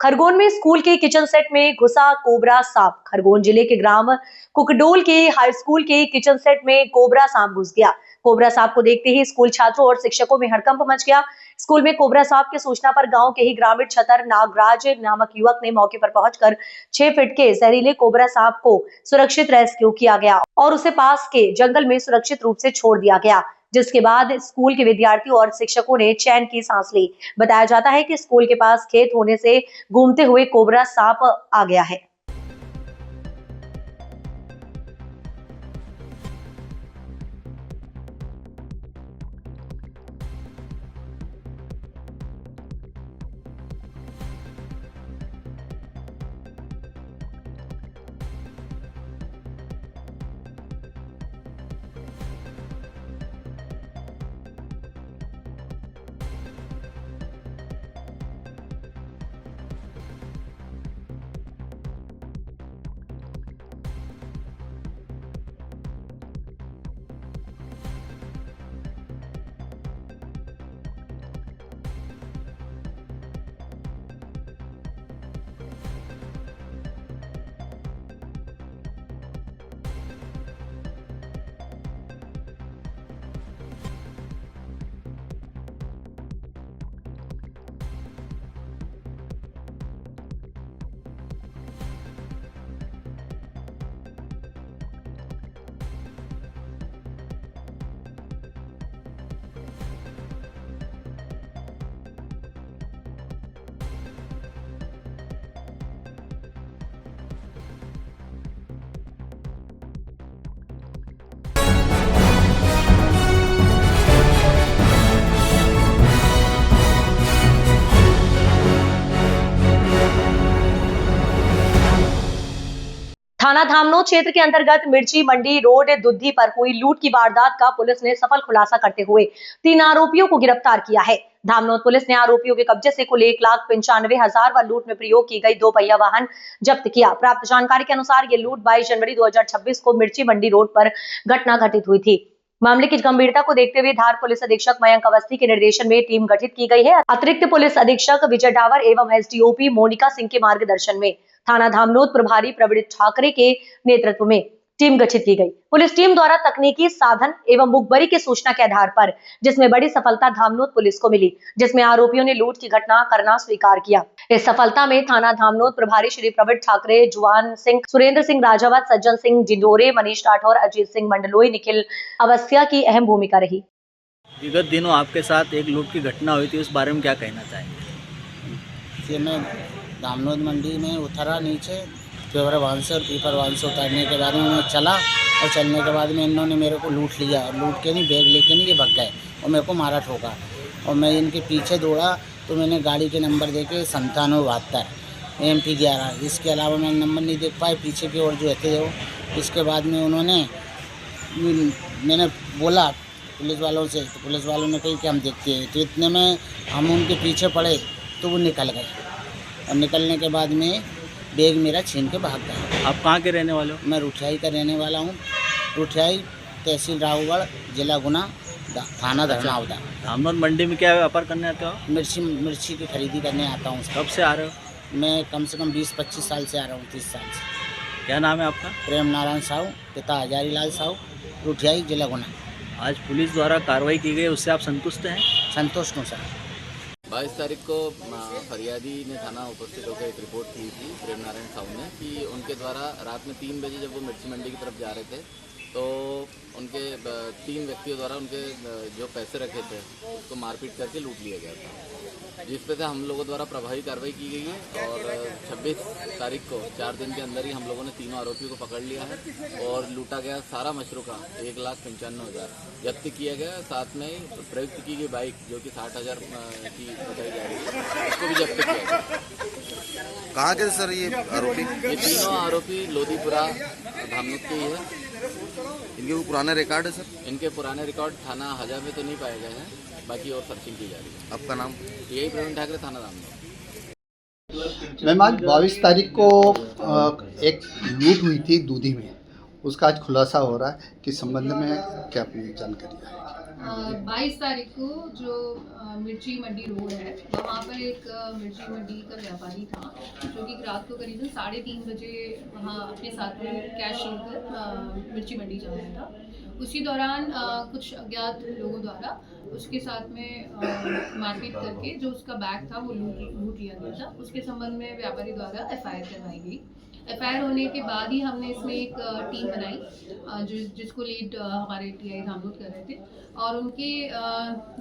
खरगोन में स्कूल के kitchen set में घुसा कोबरा सांप। खरगोन जिले के ग्राम कुकडोल के हाई स्कूल के किचन सेट में कोबरा सांप घुस गया। कोबरा सांप को देखते ही स्कूल छात्रों और शिक्षकों में हड़कंप मच गया। स्कूल में कोबरा सांप की सूचना पर गांव के ही ग्रामीण छतर नागराज नामक युवक ने मौके पर पहुंचकर 6 फीट के जहरीले कोबरा सांप को सुरक्षित रेस्क्यू किया गया और उसे पास के जंगल में सुरक्षित रूप से छोड़ दिया गया, जिसके बाद स्कूल के विद्यार्थियों और शिक्षकों ने चैन की सांस ली। बताया जाता है कि स्कूल के पास खेत होने से घूमते हुए कोबरा सांप आ गया है। थाना धामनोद क्षेत्र के अंतर्गत मिर्ची मंडी रोड दुद्धी पर हुई लूट की वारदात का पुलिस ने सफल खुलासा करते हुए 3 आरोपियों को गिरफ्तार किया है। धामनोद पुलिस ने आरोपियों के कब्जे से कुल 1,95,000 व लूट में प्रयोग की गई 2 पहिया वाहन जब्त किया। प्राप्त जानकारी के अनुसार ये लूट 22 जनवरी 2026 को मिर्ची मंडी रोड पर घटना घटित हुई थी। मामले की गंभीरता को देखते हुए धार पुलिस अधीक्षक मयंक अवस्थी के निर्देशन में टीम गठित की गई है। अतिरिक्त पुलिस अधीक्षक विजय डावर एवं एसडीओपी मोनिका सिंह के मार्गदर्शन में थाना धामनोद प्रभारी प्रवीण ठाकरे के नेतृत्व में टीम गठित की गई। पुलिस टीम द्वारा तकनीकी साधन एवं मुखबरी की सूचना के आधार पर जिसमें बड़ी सफलता धामनोद पुलिस को मिली, जिसमें आरोपियों ने लूट की घटना करना स्वीकार किया। इस सफलता में थाना धामनोद प्रभारी श्री प्रवीण ठाकरे, जुआन सिंह, सुरेंद्र सिंह राजावत, सज्जन सिंह जिंदोरे, मनीष राठौर, अजीत सिंह मंडलोई, निखिल अवस्थिया की अहम भूमिका रही। विगत दिनों आपके साथ एक लूट की घटना हुई थी, उस बारे में क्या कहना चाहेंगे? मैं धामनोद मंडी में उतरा नीचे पेपर वाहन से और पीपर वाहन से उतरने के बाद में मैं चला और चलने के बाद में इन्होंने मेरे को लूट लिया और लूट के नहीं बैग लेके नहीं ये भग गए और मेरे को मारा ठोका और मैं इनके पीछे दौड़ा तो मैंने गाड़ी के नंबर देके 9772 MP 11। इसके अलावा मैंने नंबर नहीं देख पाए पीछे की ओर जो थे वो। इसके बाद में उन्होंने मैंने बोला पुलिस वालों से तो पुलिस वालों ने कही कि हम देखते हैं, तो इतने में हम उनके पीछे पड़े तो वो निकल गए और निकलने के बाद में बैग मेरा छीन के भाग गया। आप कहाँ के रहने वाले हो? मैं रुठियाई का रहने वाला हूँ। रुठियाई तहसील रावगढ़, जिला गुना, थाना धर्मावदा। धामनोद मंडी में क्या व्यापार करने आते हो? मिर्ची की खरीदी करने आता हूँ। कब से आ रहे हो? मैं कम से कम 20-25 साल से आ रहा हूँ, 30 साल से। क्या नाम है आपका? प्रेम नारायण साहू, पिता हजारी लाल साहू, रुठियाई, जिला गुना। आज पुलिस द्वारा कार्रवाई की गई, उससे आप संतुष्ट हैं? संतुष्ट हूँ सर। 22 तारीख को फरियादी ने थाना उपस्थित होकर एक रिपोर्ट की थी प्रेम नारायण साहू ने कि उनके द्वारा रात में 3 बजे जब वो मिर्ची मंडी की तरफ जा रहे थे तो उनके 3 व्यक्तियों द्वारा उनके जो पैसे रखे थे उसको मारपीट करके लूट लिया गया था, जिस पे से हम लोगों द्वारा प्रभावी कार्रवाई की गई है और 26 तारीख को 4 दिन के अंदर ही हम लोगों ने तीनों आरोपियों को पकड़ लिया है और लूटा गया सारा मशरूका 1,95,000 जब्त किया गया। साथ में प्रयुक्त की गई बाइक जो कि 60,000 की बताई जा रही है उसको भी जब्त किया गया। कहाँ के सर ये आरोपी? ये तीनों आरोपी लोधीपुरा धामनोद के ही है। इनके वो पुराने रिकॉर्ड है सर? इनके पुराने रिकॉर्ड थाना हजार में तो नहीं पाए गए हैं, बाकी और सर्चिंग की जा रही है। आपका नाम? यही प्रवीण ठाकरे, थाना धामनोद। मैम आज 22 तारीख को एक लूट हुई थी दूधी में, उसका आज खुलासा हो रहा है कि संबंध में क्या अपनी जानकारी है? 22 तारीख को जो मिर्ची मंडी रोड है वहाँ पर एक मिर्ची मंडी का व्यापारी था जो कि रात को करीबन 3:30 बजे वहाँ अपने साथ में कैश लेकर मिर्ची मंडी जा रहा था। उसी दौरान कुछ अज्ञात लोगों द्वारा उसके साथ में मारपीट करके जो उसका बैग था वो लूट लिया गया था। उसके संबंध में व्यापारी द्वारा FIR करवाई गई। FIR होने के बाद ही हमने इसमें एक टीम बनाई जिसको लीड हमारे TI धामनोद कर रहे थे और उनकी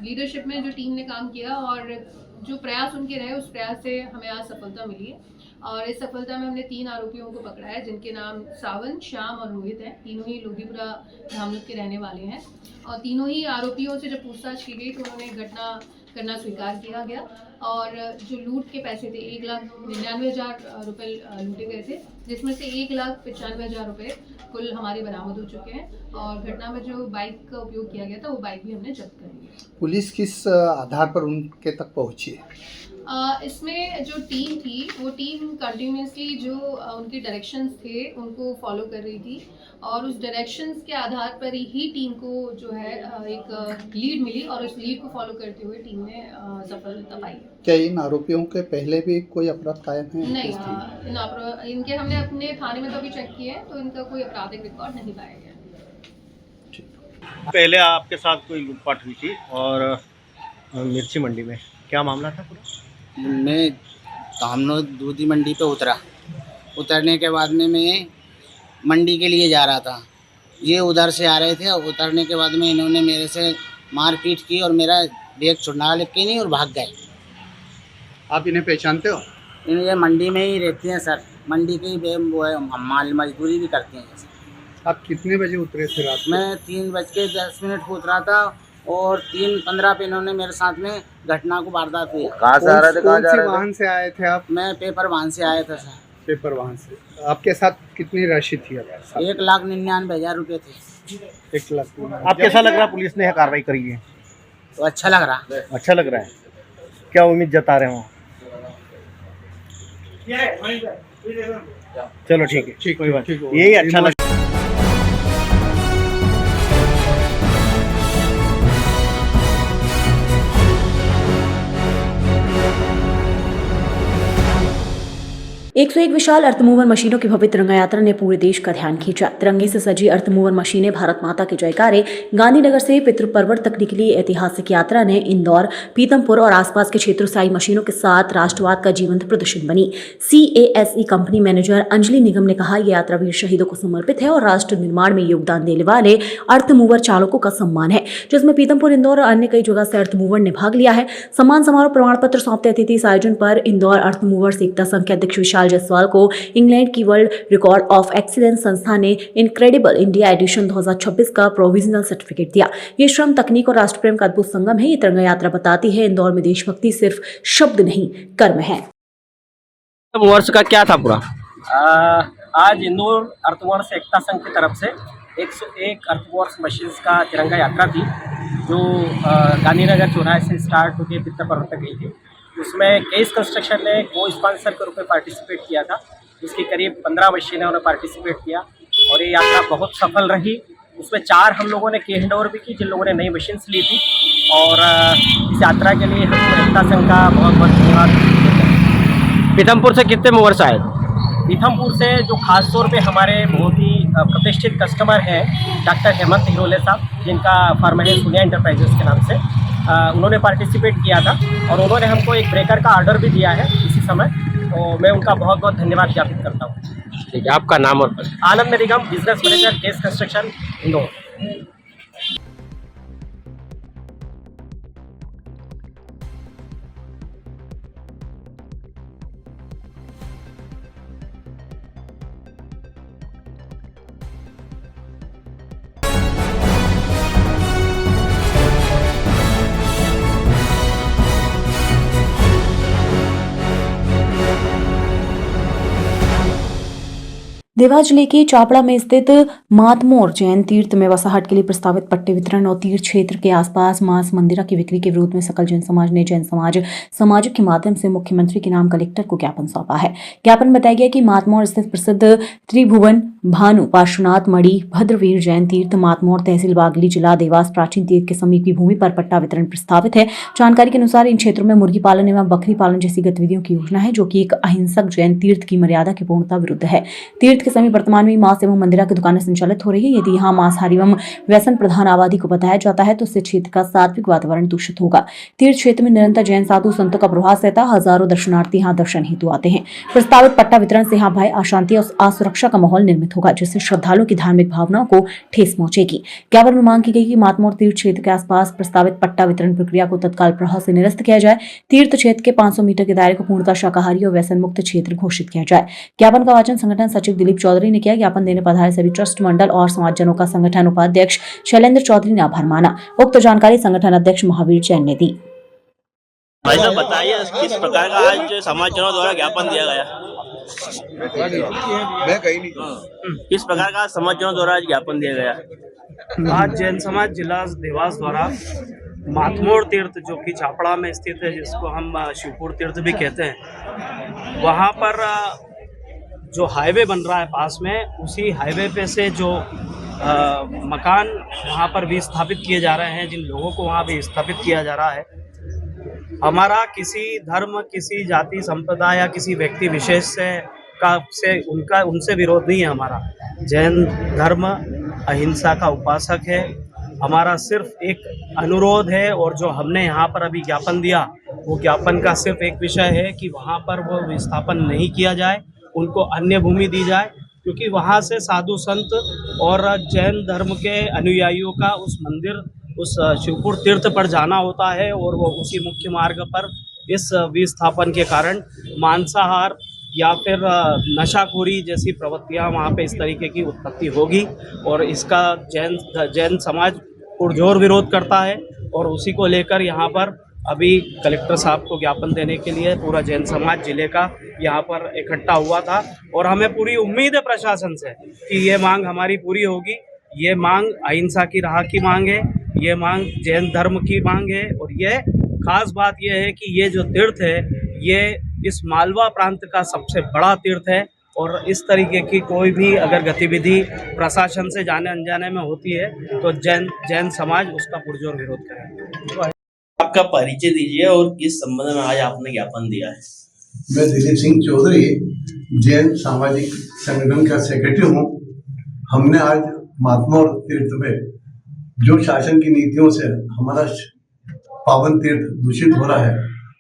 लीडरशिप में जो टीम ने काम किया और जो प्रयास उनके रहे उस प्रयास से हमें आज सफलता मिली है। और इस सफलता में हमने 3 आरोपियों को पकड़ा है जिनके नाम सावन, श्याम और रोहित हैं। तीनों ही लोधीपुरा धामनोद के रहने वाले हैं और तीनों ही आरोपियों से जब पूछताछ की गई तो उन्होंने घटना करना स्वीकार किया गया और जो लूट के पैसे थे 1,99,000 रुपये लूटे गए थे, जिसमें से 1,95,000 रुपये कुल हमारे बरामद हो चुके हैं और घटना में जो बाइक का उपयोग किया गया था वो बाइक भी हमने जब्त कर ली है। पुलिस किस आधार पर उनके तक पहुंची है? इसमें जो टीम थी वो टीम कंटिन्यूसली जो उनके डायरेक्शंस थे उनको फॉलो कर रही थी और उस डायरेक्शंस के आधार पर ही टीम को जो है एक लीड मिली और उस लीड को फॉलो करते हुए टीम ने सफलता पाई। क्या इन आरोपियों के पहले भी कोई अपराध कायम है? नहीं, इनके हमने अपने थाने में तो अभी चेक किए तो इनका कोई आपराधिक रिकॉर्ड नहीं पाया गया। पहले आपके साथ कोई लूटपाट हुई थी और मिर्ची मंडी में क्या मामला था पूरा? मैं धामनोद दूधी मंडी पे उतरने के बाद में मैं मंडी के लिए जा रहा था। ये उधर से आ रहे थे और उतरने के बाद में इन्होंने मेरे से मारपीट की और मेरा बैग छुड़ा लेके नहीं और भाग गए। आप इन्हें पहचानते हो? ये मंडी में ही रहती हैं सर, मंडी की वो है, माल मजदूरी भी करते हैं सर। आप कितने बजे उतरे थे रात में? मैं 3:10 को उतरा था और 3:15 पे इन्होंने मेरे साथ में घटना को वारदात हुई। कहाँ से आ रहे थे, कहाँ जा रहे थे? वाहन से आए थे आप? मैं पेपर वाहन से आया था सर। पेपर वाहन से। आपके साथ कितनी राशि थी? 1,99,000 रुपये थे। 1 लाख। आप कैसा लग रहा है पुलिस ने कार्रवाई करी है? तो अच्छा लग रहा। अच्छा लग रहा है। क्या उम्मीद जता रहे हो? चलो ठीक है, कोई बात नहीं, यही अच्छा लग। एक 101 विशाल अर्थमूवर मशीनों की भव्य तिरंगा यात्रा ने पूरे देश का ध्यान खींचा। तिरंगे से सजी अर्थमूवर मशीनें भारत माता के जयकारे गांधीनगर से पितृपर्वत तक निकली ऐतिहासिक यात्रा ने इंदौर, पीतमपुर और आसपास के क्षेत्रों से आई मशीनों के साथ राष्ट्रवाद का जीवंत प्रदर्शन बनी। CASE कंपनी मैनेजर अंजलि निगम ने कहा, यह यात्रा वीर शहीदों को समर्पित है और राष्ट्र निर्माण में योगदान देने वाले अर्थमूवर चालकों का सम्मान है, जिसमें पीतमपुर, इंदौर और अन्य कई जगह से अर्थमूवर ने भाग लिया है। सम्मान समारोह प्रमाण पत्र सौंपते अतिथि इस आयोजन पर इंदौर अर्थमूवर्स एकता संघ के अध्यक्ष विशाल जायसवाल को इंग्लैंड की वर्ल्ड रिकॉर्ड ऑफ एक्सीलेंस संस्था ने इनक्रेडिबल इंडिया एडिशन 2026 का प्रोविजनल सर्टिफिकेट दिया। ये श्रम, तकनीक और राष्ट्र प्रेम का अद्भुत संगम है। ये तिरंगा यात्रा बताती है इंदौर में देशभक्ति सिर्फ शब्द नहीं, कर्म है। वर्ष का क्या था पूरा? आज इंदौर अर्थवर्ष एकता संघ की तरफ से 101 अर्थवर्ष मशीन्स का तिरंगा यात्रा थी जो गांधीनगर चौराहे से स्टार्ट होकर पितृपर्वत तक गई थी। उसमें केस कंस्ट्रक्शन ने को स्पॉन्सर के रूप में पार्टिसिपेट किया था। इसकी करीब 15 मशीनों ने पार्टिसिपेट किया और ये यात्रा बहुत सफल रही। उसमें 4 हम लोगों ने की हैंड ओवर भी की जिन लोगों ने नई मशीन्स ली थी और इस यात्रा के लिए हम एकता संघ का बहुत बहुत धन्यवाद। पीथमपुर से कितने मूवर्स आए? पीथमपुर से जो खास तौर पे हमारे बहुत ही प्रतिष्ठित कस्टमर हैं डॉक्टर हेमंत हिरोले साहब, जिनका फर्म है सोनिया एंटरप्राइजेस के नाम से, उन्होंने पार्टिसिपेट किया था और उन्होंने हमको एक ब्रेकर का ऑर्डर भी दिया है इसी समय, तो मैं उनका बहुत बहुत धन्यवाद ज्ञापित करता हूँ। ठीक है, आपका नाम और? Anand Nigam, business manager, case construction, Indore. Dewas जिले के चापड़ा में स्थित मातमोर जैन तीर्थ में वसाहट के लिए प्रस्तावित पट्टे वितरण और तीर्थ क्षेत्र के आसपास मांस मंदिरा की बिक्री के विरोध में सकल जैन समाज ने जैन समाज के माध्यम से मुख्यमंत्री के नाम कलेक्टर को ज्ञापन सौंपा है। ज्ञापन में बताया गया कि मातमोर स्थित प्रसिद्ध त्रिभुवन भानु पार्श्वनाथ मणि भद्रवीर जैन तीर्थ मातमोर तहसील बागली जिला देवास प्राचीन तीर्थ के समीप की भूमि पर पट्टा वितरण प्रस्तावित है। जानकारी के अनुसार इन क्षेत्रों में मुर्गी पालन एवं बकरी पालन जैसी गतिविधियों की योजना है, जो कि एक अहिंसक जैन तीर्थ की मर्यादा की पूर्णता विरुद्ध है। तीर्थ के समीप वर्तमान में मांस एवं मंदिरा की दुकानें संचालित हो रही है। यदि यहाँ मांसाहारी एवं व्यसन प्रधान आबादी को बताया जाता है तो इससे क्षेत्र का सात्विक वातावरण दूषित होगा। तीर्थ क्षेत्र में निरंतर जैन साधु संतों का प्रवास रहता है। हजारों दर्शनार्थी यहाँ दर्शन हेतु आते हैं। प्रस्तावित पट्टा वितरण से यहाँ भय, अशांति और असुरक्षा का माहौल निर्मित होगा, जिससे श्रद्धालुओं की धार्मिक भावनाओं को ठेस पहुंचेगी। ज्ञापन में मांग की गई कि मातमोर तीर्थ क्षेत्र के आसपास प्रस्तावित पट्टा वितरण प्रक्रिया को तत्काल प्रभाव से निरस्त किया जाए। तीर्थ क्षेत्र के 500 मीटर के दायरे को पूर्णतः शाकाहारी और व्यसन मुक्त क्षेत्र घोषित किया जाए। ज्ञापन का वाचन संगठन सचिव दिलीप चौधरी ने किया। ज्ञापन देने पधारे सभी ट्रस्ट मंडल और समाजजनों का संगठन उपाध्यक्ष शैलेंद्र चौधरी ने आभार माना। उक्त जानकारी संगठन अध्यक्ष महावीर जैन ने दी। भाई साहब बताइए किस प्रकार का आज समाजजनों द्वारा ज्ञापन दिया गया? मैं कहीं नहीं। किस प्रकार का समाजजनों द्वारा आज ज्ञापन दिया गया? आज जैन समाज जिला देवास द्वारा मातमोर तीर्थ, जो कि चापड़ा में स्थित है, जिसको हम शिवपुर तीर्थ भी कहते हैं, वहाँ पर जो हाईवे बन रहा है पास में, उसी हाईवे पे से जो मकान वहाँ पर भी स्थापित किए जा रहे हैं, जिन लोगों को वहाँ भी स्थापित किया जा रहा है, हमारा किसी धर्म, किसी जाति संप्रदाय या किसी व्यक्ति विशेष उनसे विरोध नहीं है। हमारा जैन धर्म अहिंसा का उपासक है। हमारा सिर्फ एक अनुरोध है, और जो हमने यहाँ पर अभी ज्ञापन दिया, वो ज्ञापन का सिर्फ एक विषय है कि वहाँ पर वो विस्थापन नहीं किया जाए, उनको अन्य भूमि दी जाए, क्योंकि वहाँ से साधु संत और जैन धर्म के अनुयायियों का उस मंदिर, उस शिवपुर तीर्थ पर जाना होता है, और वो उसी मुख्य मार्ग पर इस विस्थापन के कारण मांसाहार या फिर नशाखोरी जैसी प्रवृत्तियाँ वहाँ पे इस तरीके की उत्पत्ति होगी, और इसका जैन समाज पुरजोर विरोध करता है। और उसी को लेकर यहाँ पर अभी कलेक्टर साहब को ज्ञापन देने के लिए पूरा जैन समाज जिले का यहाँ पर इकट्ठा हुआ था, और हमें पूरी उम्मीद है प्रशासन से कि ये मांग हमारी पूरी होगी। ये मांग अहिंसा की राह की मांग है, ये मांग जैन धर्म की मांग है, और ये खास बात ये है कि ये जो तीर्थ है, ये इस मालवा प्रांत का सबसे बड़ा तीर्थ है, और इस तरीके की कोई भी अगर गतिविधि प्रशासन से जाने अनजाने में होती है तो जैन समाज उसका पुरजोर विरोध करेगा। आपका परिचय दीजिए और किस संबंध में आज आपने ज्ञापन दिया है? मैं दिलीप सिंह चौधरी, जैन सामाजिक संगठन का सेक्रेटरी हूँ। हमने आज मातमोर तीर्थ में जो शासन की नीतियों से हमारा पावन तीर्थ दूषित हो रहा है,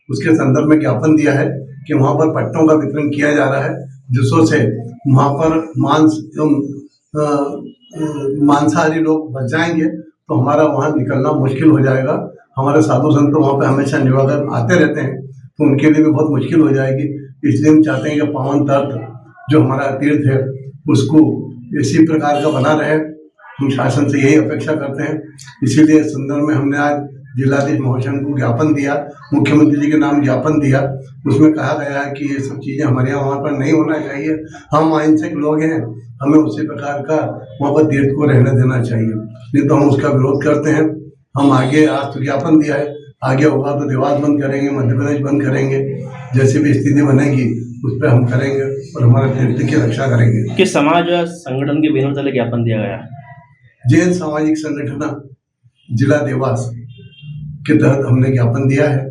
उसके संदर्भ में ज्ञापन दिया है कि वहाँ पर पट्टों का वितरण किया जा रहा है, जिसों से वहाँ पर मांसाहारी लोग बच जाएंगे, तो हमारा वहाँ निकलना मुश्किल हो जाएगा। हमारे साधु संत वहाँ पे हमेशा निवागत आते रहते हैं, तो उनके लिए भी बहुत मुश्किल हो जाएगी। इसलिए हम चाहते हैं कि पावन तीर्थ जो हमारा तीर्थ है, उसको इसी प्रकार का बना रहे। हम शासन से यही अपेक्षा करते हैं। इसीलिए इस संदर्भ में हमने आज जिलाधीश महोदय को ज्ञापन दिया, मुख्यमंत्री जी के नाम ज्ञापन दिया। उसमें कहा गया है कि ये सब चीज़ें हमारे यहाँ वहाँ पर नहीं होना चाहिए। हम अहिंसक लोग हैं, हमें उसी प्रकार का वहाँ पर तीर्थ को रहने देना चाहिए, नहीं तो हम उसका विरोध करते हैं। हम आगे आज तो ज्ञापन दिया है, आगे होगा तो देवास बंद करेंगे, मध्य प्रदेश बंद करेंगे, जैसे भी स्थिति बनेगी उस पर हम करेंगे और हमारे तीर्थ की रक्षा करेंगे। किस समाज संगठन के विरोध में ज्ञापन दिया गया? जैन सामाजिक संगठन जिला देवास के तहत हमने ज्ञापन दिया है।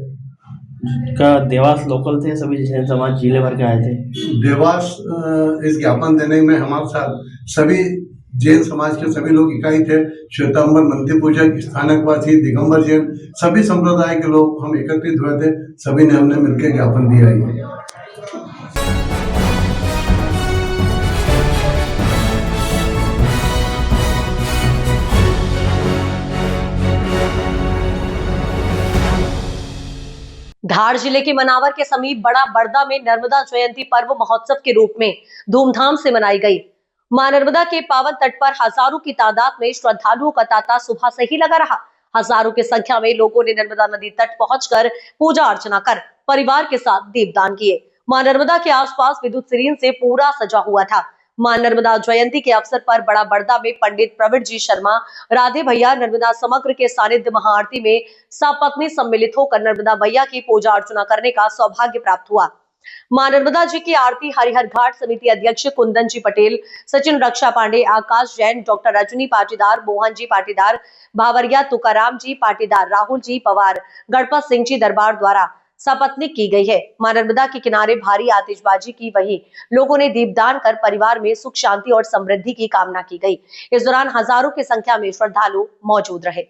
क्या देवास लोकल थे सभी जैन समाज जिले भर के आए थे? देवास इस ज्ञापन देने में हमारे साथ सभी जैन समाज के सभी लोग इकाई थे। श्वेतांबर मंत्री पूजक, स्थानकवासी, दिगंबर जैन, सभी संप्रदाय के लोग हम एकत्रित हुए थे। सभी ने हमने मिलकर ज्ञापन दिया है। धार जिले के मनावर के समीप बड़ा बड़दा में नर्मदा जयंती पर्व महोत्सव के रूप में धूमधाम से मनाई गई। मां नर्मदा के पावन तट पर हजारों की तादाद में श्रद्धालुओं का तांता सुबह से ही लगा रहा। हजारों की संख्या में लोगों ने नर्मदा नदी तट पहुंचकर पूजा अर्चना कर परिवार के साथ दीपदान किए। मां नर्मदा के आसपास विद्युत सिरीन से पूरा सजा हुआ था। मां नर्मदा जयंती के अवसर पर बड़ा बड़दा में पंडित प्रवीण जी शर्मा, राधे भैया नर्मदा समग्र के सानिध्य महाआरती में सपत्नी सम्मिलित होकर नर्मदा भैया की पूजा अर्चना करने का सौभाग्य प्राप्त हुआ। मां नर्मदा जी की आरती हरिहर घाट समिति अध्यक्ष कुंदन जी पटेल, सचिन रक्षा पांडे, आकाश जैन, डॉक्टर रजनी पाटीदार, मोहन जी पाटीदार, भावरिया तुकाराम जी पाटीदार, राहुल जी पवार, गणपत सिंह जी दरबार द्वारा सपत्निक की गई है। मां नर्मदा के किनारे भारी आतिशबाजी की वहीं लोगों ने दीपदान कर परिवार में सुख शांति और समृद्धि की कामना की गई। इस दौरान हजारों की संख्या में श्रद्धालु मौजूद रहे।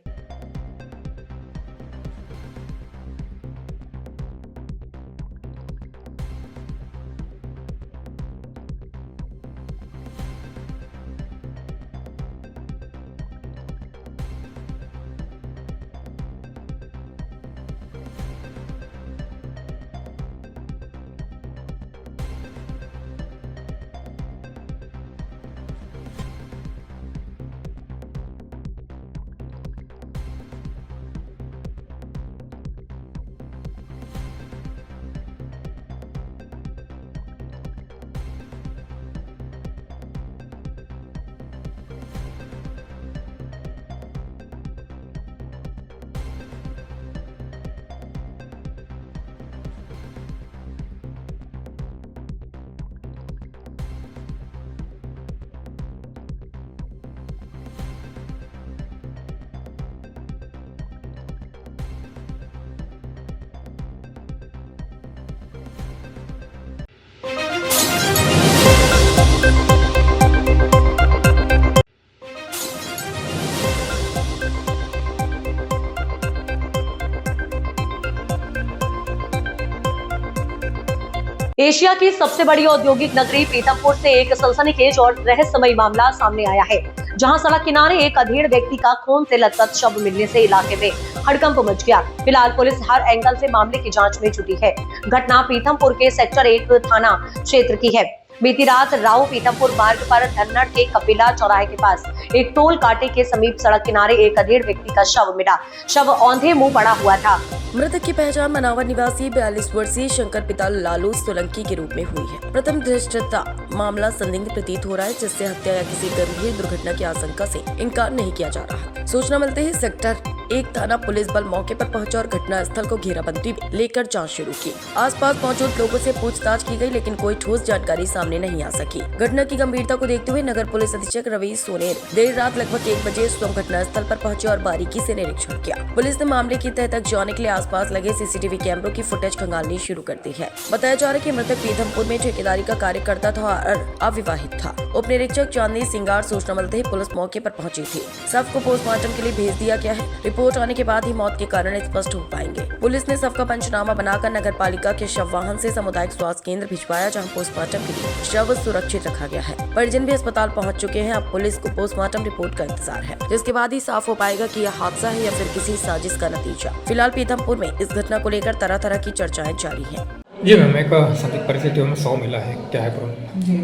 एशिया की सबसे बड़ी औद्योगिक नगरी पीथमपुर से एक सनसनीखेज और रहस्यमयी मामला सामने आया है, जहां सड़क किनारे एक अधेड़ व्यक्ति का खून से लथपथ शव मिलने से इलाके में हड़कंप मच गया। फिलहाल पुलिस हर एंगल से मामले की जांच में जुटी है। घटना पीथमपुर के सेक्टर 1 थाना क्षेत्र की है। बीती रात राव पीथमपुर मार्ग पर धन्नड़ के कपिला चौराहे के पास एक टोल कांटे के समीप सड़क किनारे एक अधेड़ व्यक्ति का शव मिला। शव औंधे मुंह पड़ा हुआ था। मृतक की पहचान मनावर निवासी 42 वर्षीय शंकर पिता लालू सोलंकी के रूप में हुई है। प्रथम दृष्टया मामला संदिग्ध प्रतीत हो रहा है, जिससे हत्या या किसी गंभीर दुर्घटना की आशंका से इनकार नहीं किया जा रहा। सूचना मिलते ही सेक्टर 1 थाना पुलिस बल मौके पर पहुंचा और घटना स्थल को घेराबंदी में लेकर जांच शुरू की। आसपास मौजूद लोगों से पूछताछ की गई, लेकिन कोई ठोस जानकारी सामने नहीं आ सकी। घटना की गंभीरता को देखते हुए नगर पुलिस अधीक्षक रवि सोनेर देर रात लगभग 1 बजे स्वयं घटना स्थल पर पहुंचे और बारीकी से निरीक्षण किया। पुलिस ने मामले की तह तक जाने के लिए आसपास लगे सीसीटीवी कैमरों की फुटेज खंगालनी शुरू कर दी है। बताया जा रहा है कि मृतक पीथमपुर में ठेकेदारी का कार्य करता था और अविवाहित था। उप निरीक्षक चांदनी सिंगार सूचना मिलते ही पुलिस मौके पर पहुंची थी। शव को पोस्टमार्टम के लिए भेज दिया गया है। रिपोर्ट आने के बाद ही मौत के कारण स्पष्ट हो पाएंगे। पुलिस ने शव का पंचनामा बनाकर नगर पालिका के शव वाहन से सामुदायिक स्वास्थ्य केंद्र भिजवाया, जहां पोस्टमार्टम के लिए शव सुरक्षित रखा गया है। परिजन भी अस्पताल पहुंच चुके हैं। अब पुलिस को पोस्टमार्टम रिपोर्ट का इंतजार है, जिसके बाद ही साफ हो पाएगा कि यह हादसा है या फिर किसी साजिश का नतीजा। फिलहाल पीथमपुर में इस घटना को लेकर तरह तरह की चर्चाएं जारी है। जी मैम, एक संदिग्ध परिस्थितियों में 100 मिला है, क्या है प्रॉब्लम? जी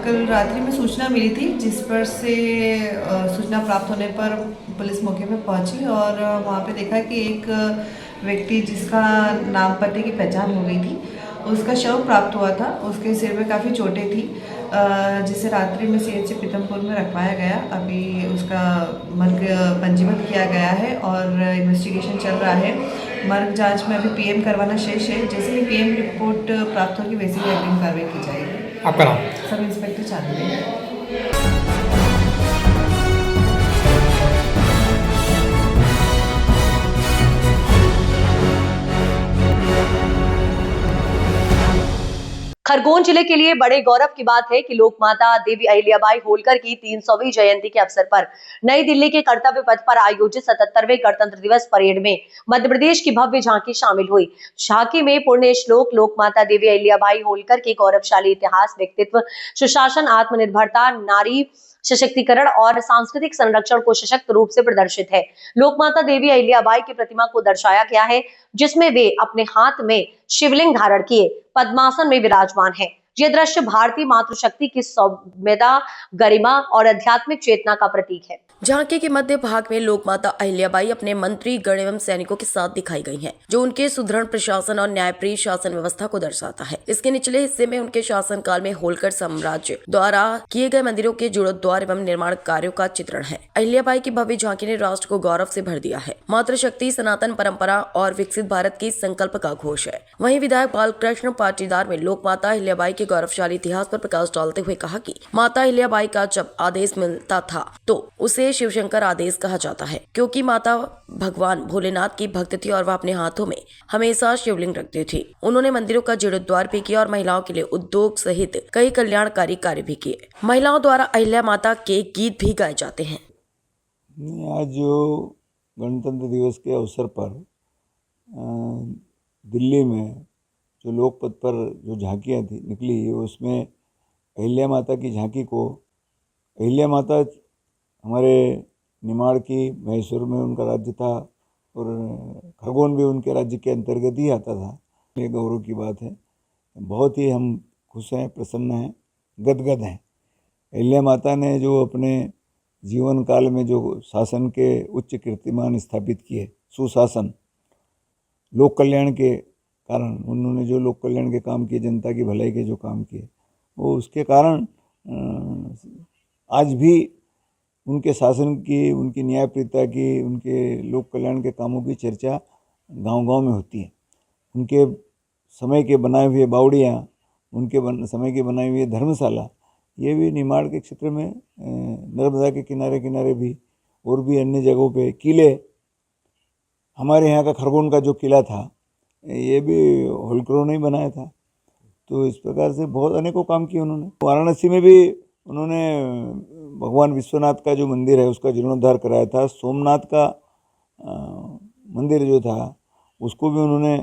कल रात्रि में सूचना मिली थी, जिस पर से सूचना प्राप्त होने पर पुलिस मौके पर पहुंची और वहां पे देखा कि एक व्यक्ति जिसका नाम पते की पहचान हो गई थी, उसका शव प्राप्त हुआ था। उसके सिर में काफ़ी चोटें थी, जिसे रात्रि में सीएचसी पीथमपुर में रखवाया गया। अभी उसका मर्ग पंजीबद्ध किया गया है और इन्वेस्टिगेशन चल रहा है। मर्ग जांच में अभी पीएम करवाना शेष है। जैसे ही पीएम रिपोर्ट प्राप्त होगी वैसे ही अग्रिम कार्रवाई की जाएगी। आपका नाम? सब इंस्पेक्टर चांदनी। खरगोन जिले के लिए बड़े गौरव की बात है कि लोक माता देवी अहिल्याबाई होलकर की 300वीं जयंती के अवसर पर नई दिल्ली के कर्तव्य पथ पर आयोजित 77वें गणतंत्र दिवस परेड में मध्य प्रदेश की भव्य झांकी शामिल हुई। झांकी में पुण्य श्लोक लोक माता देवी अहिल्याबाई होलकर के गौरवशाली इतिहास, व्यक्तित्व, सुशासन, आत्मनिर्भरता, नारी सशक्तिकरण और सांस्कृतिक संरक्षण को सशक्त रूप से प्रदर्शित है। लोक माता देवी अहिल्याबाई की प्रतिमा को दर्शाया गया है, जिसमें वे अपने हाथ में शिवलिंग धारण किए पद्मासन में विराजमान है। ये दृश्य भारतीय मातृशक्ति की सौम्यता, गरिमा और आध्यात्मिक चेतना का प्रतीक है। झांकी के मध्य भाग में लोक माता अहिल्याबाई अपने मंत्री गण एवं सैनिकों के साथ दिखाई गई हैं, जो उनके सुदृढ़ प्रशासन और न्यायप्रिय शासन व्यवस्था को दर्शाता है। इसके निचले हिस्से में उनके शासन काल में होलकर साम्राज्य द्वारा किए गए मंदिरों के जीर्णोद्धार एवं निर्माण कार्यों का चित्रण है। अहिल्याबाई की भव्य झांकी ने राष्ट्र को गौरव से भर दिया है। मातृशक्ति, सनातन परंपरा और विकसित भारत की संकल्प का घोष है। वहीं विधायक बालकृष्ण पाटीदार में लोक माता अहिल्याबाई के गौरवशाली इतिहास पर प्रकाश डालते हुए कहा कि माता अहिल्याबाई का जब आदेश मिलता था तो उसे शिवशंकर आदेश कहा जाता है, क्योंकि माता भगवान भोलेनाथ की भक्त थी और वह अपने हाथों में हमेशा शिवलिंग रखती थी। उन्होंने मंदिरों का जीर्णोद्धार भी किया और महिलाओं के लिए उद्योग सहित कई कल्याणकारी कार्य भी किए। महिलाओं द्वारा अहिल्या माता के गीत भी गाए जाते हैं। आज जो गणतंत्र दिवस के अवसर पर दिल्ली में जो लोकपथ पर जो झांकियाँ थी निकली, उसमें अहिल्या माता की झांकी को, अहिल्या माता हमारे निमाड़ की मैसूर में उनका राज्य था और खरगोन भी उनके राज्य के अंतर्गत ही आता था। ये गौरव की बात है। बहुत ही हम खुश हैं, प्रसन्न हैं, गदगद हैं। अहिल्या माता ने जो अपने जीवन काल में जो शासन के उच्च कीर्तिमान स्थापित किए, सुशासन, लोक कल्याण के कारण उन्होंने जो लोक कल्याण के काम किए, जनता की भलाई के जो काम किए, वो उसके कारण आज भी उनके शासन की, उनकी न्यायप्रियता की, उनके लोक कल्याण के कामों की चर्चा गांव-गांव में होती है। उनके समय के बनाए हुए बावड़ियाँ, उनके समय की बनाई हुई धर्मशाला, ये भी निमाड़ के क्षेत्र में नर्मदा के किनारे किनारे भी और भी अन्य जगहों पे किले, हमारे यहाँ का खरगोन का जो किला था ये भी होलकरों ने बनाया था। तो इस प्रकार से बहुत अनेकों काम किए उन्होंने। वाराणसी में भी उन्होंने भगवान विश्वनाथ का जो मंदिर है उसका जीर्णोद्धार कराया था। सोमनाथ का मंदिर जो था उसको भी उन्होंने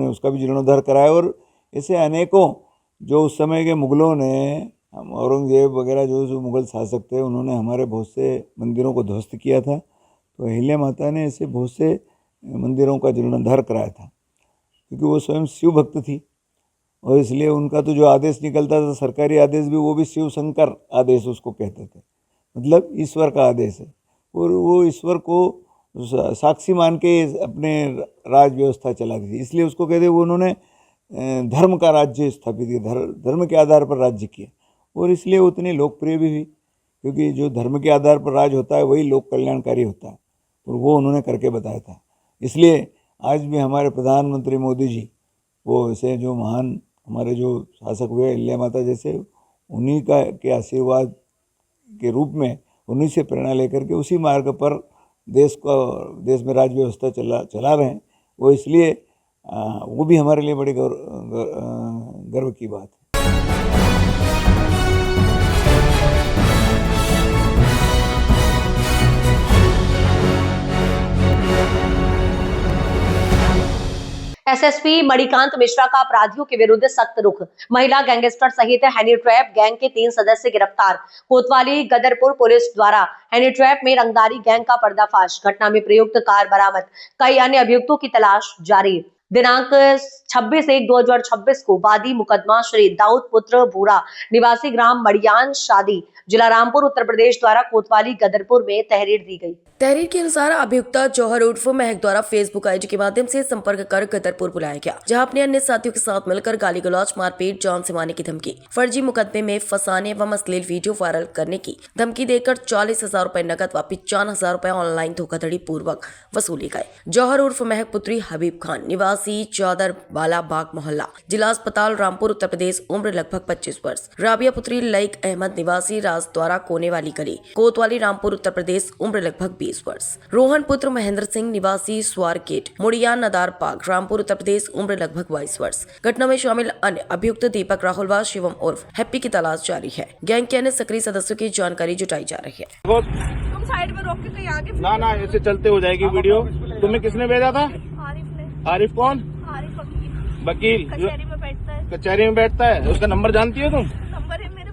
उसका भी जीर्णोद्धार कराया। और ऐसे अनेकों जो उस समय के मुग़लों ने, औरंगजेब वगैरह जो मुग़ल शासक थे, उन्होंने हमारे बहुत से मंदिरों को ध्वस्त किया था। तो अहिल्या माता ने ऐसे बहुत से मंदिरों का जीर्णोद्धार कराया था, क्योंकि वो स्वयं शिव भक्त थी और इसलिए उनका तो जो आदेश निकलता था, सरकारी आदेश भी, वो भी शिव शंकर आदेश उसको कहते थे, मतलब ईश्वर का आदेश है। और वो ईश्वर को साक्षी मान के अपने राज व्यवस्था चलाती थी, इसलिए उसको कहते वो उन्होंने धर्म का राज्य स्थापित किया, धर्म के आधार पर राज्य किया। और इसलिए उतनी लोकप्रिय भी हुई, क्योंकि जो धर्म के आधार पर राज होता है वही लोक कल्याणकारी होता है, और वो उन्होंने करके बताया था। इसलिए आज भी हमारे प्रधानमंत्री मोदी जी, वो ऐसे जो महान हमारे जो शासक हुए अहिल्या माता जैसे, उन्हीं का के आशीर्वाद के रूप में, उन्हीं से प्रेरणा लेकर के उसी मार्ग पर देश में राज व्यवस्था चला रहे हैं। वो इसलिए वो भी हमारे लिए बड़ी गर्व की बात है। एसएसपी मणिकांत मिश्रा का अपराधियों के विरुद्ध सख्त रुख, महिला गैंगस्टर सहित हनी ट्रैप गैंग के 3 सदस्य गिरफ्तार। कोतवाली गदरपुर पुलिस द्वारा हनी ट्रैप में रंगदारी गैंग का पर्दाफाश, घटना में प्रयुक्त कार बरामद, कई अन्य अभियुक्तों की तलाश जारी। दिनांक 26/1/2026 को वादी मुकदमा श्री दाऊद पुत्र भूरा निवासी ग्राम मड़ियान शादी, जिला रामपुर, उत्तर प्रदेश द्वारा कोतवाली गदरपुर में तहरीर दी गई। तहरीर के अनुसार अभियुक्ता जौहर उर्फ महक द्वारा फेसबुक आईडी के माध्यम से संपर्क कर गदरपुर बुलाया गया, जहां अपने अन्य साथियों के साथ मिलकर गाली गलौज, मारपीट, जान से मारने की धमकी, फर्जी मुकदमे में फंसाने एवं अश्लील वीडियो वायरल करने की धमकी देकर 40,000 रुपए नकद व 55,000 रुपए ऑनलाइन धोखाधड़ी पूर्वक वसूली गए। जौहर उर्फ महक पुत्री हबीब खान निवासी चौदर बाला बाग मोहल्ला, जिला अस्पताल रामपुर, उत्तर प्रदेश, उम्र लगभग 25 वर्ष। राबिया पुत्री लईक अहमद निवासी राजद्वारा कोने वाली गली, कोतवाली रामपुर, उत्तर प्रदेश, उम्र लगभग 20 वर्ष। रोहन पुत्र महेंद्र सिंह निवासी स्वार गेट, मुड़ियान नदार पार्क, रामपुर, उत्तर प्रदेश, उम्र लगभग 22 वर्ष। घटना में शामिल अन्य अभियुक्त दीपक राहुल व शिवम उर्फ हैप्पी की तलाश जारी है। गैंग के अन्य सक्रिय सदस्यों की जानकारी जुटाई जा रही है। तुम साइड में रोक के कहीं आगे ना ऐसे चलते हो जाएगी वीडियो। तुम्हें किसने भेजा था? आरिफ ने। आरिफ कौन? आरिफ वकील। कचहरी में बैठता है। कचहरी में बैठता है। उसका नंबर जानती हो तुम? नंबर है मेरे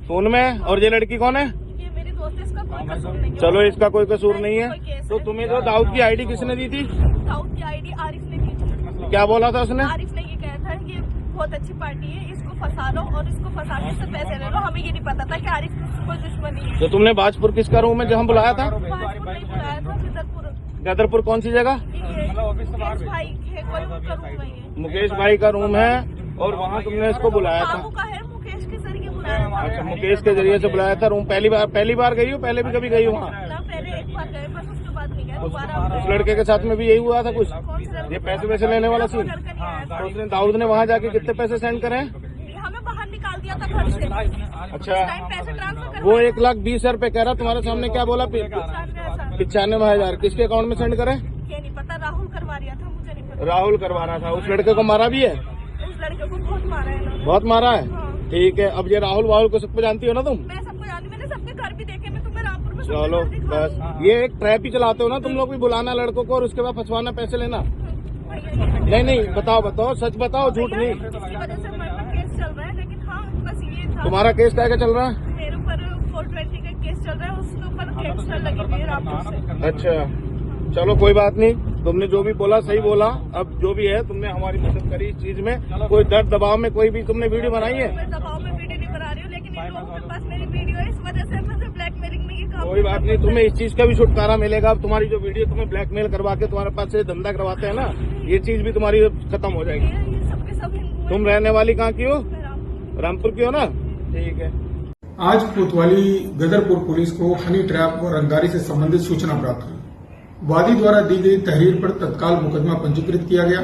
फोन में। और ये लड़की कौन है? ये मेरी दोस्त है, इसका कोई कसूर नहीं है। चलो, इसका कोई कसूर नहीं है। तो तुम्हें तो दाऊद की आईडी किसने दी थी? दाऊद की आईडी आरिफ ने दी थी। क्या बोला था उसने? आरिफ ने ये कहा था कि बहुत अच्छी पार्टी है, इसको फंसा लो और इसको फंसा के इससे पैसे ले लो। हमें ये नहीं पता था कि आरिफ की कोई दुश्मनी है। तो तुमने बाजपुर किसका रूम है जहाँ बुलाया था? बाजपुर नहीं बुलाया था, गदरपुर। गदरपुर कौन सी जगह? मुकेश भाई है, कोई उनका रूम है ये। मुकेश भाई का रूम है और वहाँ तुमने इसको बुलाया था? बाबू का है, मुकेश के जरिए बुलाया था। अच्छा, मुकेश के जरिए से बुलाया था। रूम पहली बार गई हो? पहले भी कभी गई हो वहाँ? पहले एक बार गए, बस उसके बाद नहीं गए दोबारा। उस लड़के के साथ में भी यही हुआ था कुछ, ये पैसे लेने वाला सीन? तो उसने दाऊद ने वहाँ जाके कितने पैसे सेंड करे? हमें बाहर निकाल दिया था घर से। अच्छा, पैसे ट्रांसफर वो 1,20,000 रुपए कह रहा, तुम्हारे सामने क्या बोला? 95,000 किसके अकाउंट में सेंड करे? ये नहीं पता, राहुल करवा रहा था, मुझे नहीं पता। राहुल करवा रहा था। उस लड़के को मारा भी है? उस लड़के को बहुत मारा है। बहुत मारा है? ठीक है, अब ये राहुल को सबको जानती हो ना तुम? मैं सबको जानती, मैंने सबके घर भी देखे, मैं तुम्हें रामपुर में चलो बस, ये एक ट्रैप ही चलाते हो ना तुम लोग भी, बुलाना लड़कों को और उसके बाद फंसवाना, पैसे लेना। नहीं बताओ, सच बताओ, झूठ नहीं। इसकी वजह से मेरा केस चल रहा है, लेकिन हाँ बस ये था। तुम्हारा केस क्या चल रहा है? मेरे ऊपर 420 का केस चल रहा है, उसके ऊपर गैंगस्टर लगी हुई है रामपुर से। अच्छा, चलो कोई बात नहीं, तुमने जो भी बोला सही बोला। अब जो भी है, तुमने हमारी मदद करी इस चीज में। कोई दर्द दबाव में कोई भी तुमने वीडियो बनाई है? मैं दबाव में वीडियो नहीं बना रही हूँ, लेकिन इन लोगों के पास मेरी वीडियो है, इस वजह से मुझे ब्लैकमेलिंग में ये काम। कोई बात नहीं, तुम्हें इस चीज का भी छुटकारा मिलेगा। अब तुम्हारी जो वीडियो तुम्हें ब्लैकमेल करवा के तुम्हारे पास से धंधा करवाते हैं ना, ये चीज भी तुम्हारी खत्म हो जाएगी। तुम रहने वाली कहाँ की हो? रामपुर की हो ना? ठीक है। आज कोतवाली गदरपुर पुलिस को हनी ट्रैप व रंगदारी से संबंधित सूचना प्राप्त हुई। वादी द्वारा दी गई तहरीर पर तत्काल मुकदमा पंजीकृत किया गया।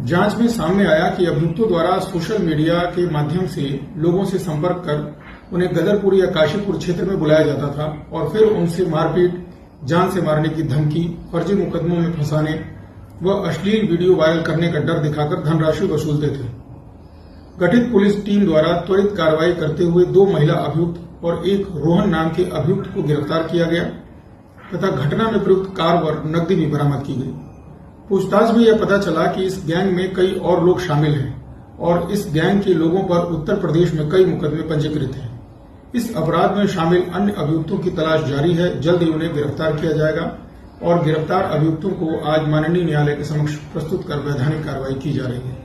जांच में सामने आया कि अभियुक्तों द्वारा सोशल मीडिया के माध्यम से लोगों से संपर्क कर उन्हें गदरपुर या काशीपुर क्षेत्र में बुलाया जाता था और फिर उनसे मारपीट, जान से मारने की धमकी, फर्जी मुकदमों में फंसाने व अश्लील वीडियो वायरल करने का डर दिखाकर धनराशि वसूलते थे। गठित पुलिस टीम द्वारा त्वरित कार्रवाई करते हुए 2 महिला अभियुक्त और एक रोहन नाम के अभियुक्त को गिरफ्तार किया गया तथा घटना में प्रयुक्त कार व नकदी भी बरामद की गई। पूछताछ में यह पता चला कि इस गैंग में कई और लोग शामिल हैं और इस गैंग के लोगों पर उत्तर प्रदेश में कई मुकदमे पंजीकृत हैं। इस अपराध में शामिल अन्य अभियुक्तों की तलाश जारी है। जल्द ही उन्हें गिरफ्तार किया जाएगा और गिरफ्तार अभियुक्तों को आज माननीय न्यायालय के समक्ष प्रस्तुत कर वैधानिक कार्रवाई की जा रही है।